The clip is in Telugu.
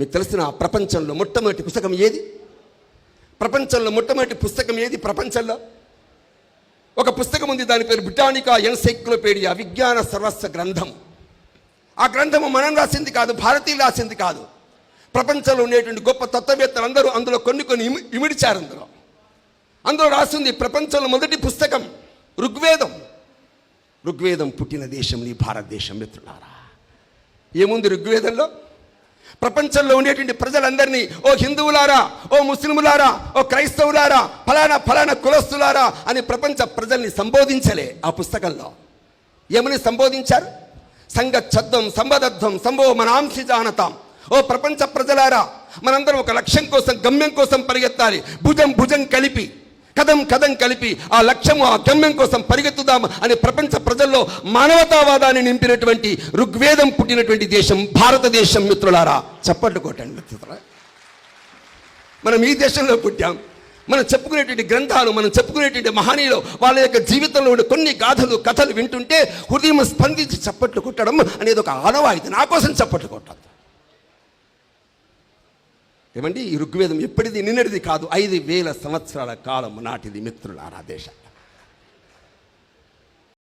మీకు తెలిసిన ప్రపంచంలో మొట్టమొదటి పుస్తకం ఏది? ప్రపంచంలో మొట్టమొదటి పుస్తకం ఏది? ప్రపంచంలో ఒక పుస్తకం ఉంది, దాని పేరు బ్రిటానికా ఎన్సైక్లోపీడియా, విజ్ఞాన సర్వస్వ గ్రంథం. ఆ గ్రంథము మనం రాసింది కాదు, భారతీయులు రాసింది కాదు. ప్రపంచంలో ఉండేటువంటి గొప్ప తత్వవేత్తలు అందరూ అందులో కొన్ని ఇమిడిచారు. అందులో రాసింది ప్రపంచంలో మొదటి పుస్తకం ఋగ్వేదం. ఋగ్వేదం పుట్టిన దేశం ఈ భారతదేశం. మిత్రులారా, ఏముంది ఋగ్వేదంలో? ప్రపంచంలో ఉండేటువంటి ప్రజలందరినీ, ఓ హిందువులారా, ఓ ముస్లిములారా, ఓ క్రైస్తవులారా, ఫలానా కులస్తులారా అని ప్రపంచ ప్రజల్ని సంబోధించలే. ఆ పుస్తకంలో ఏమని సంబోధించారు? సంగచ్చద్దం సంబద్ధం సంభో మనాంసి జానతాం. ఓ ప్రపంచ ప్రజలారా, మనందరం ఒక లక్ష్యం కోసం, గమ్యం కోసం పరిగెత్తాలి. భుజం కలిపి, కదం కలిపి ఆ లక్ష్యము, ఆ గమ్యం కోసం పరిగెత్తుదాం అని ప్రపంచ ప్రజల్లో మానవతావాదాన్ని నింపినటువంటి ఋగ్వేదం పుట్టినటువంటి దేశం భారతదేశం. మిత్రులారా, చప్పట్లు కొట్టండి మిత్రులారా. మనం ఈ దేశంలో పుట్టాం. మనం చెప్పుకునేటువంటి గ్రంథాలు, మనం చెప్పుకునేటువంటి మహనీయులు, వాళ్ళ యొక్క జీవితంలో ఉండే కొన్ని గాథలు, కథలు వింటుంటే హృదయం స్పందించి చప్పట్లు కొట్టడం అనేది ఒక ఆనవాయితీ. నా కోసం చప్పట్లు కొట్టద్దు. ఏమండి, ఈ ఋగ్వేదం ఎప్పటిది, నిన్నటిది కాదు, 5000 సంవత్సరాల కాలం నాటిది మిత్రులారా దేశం.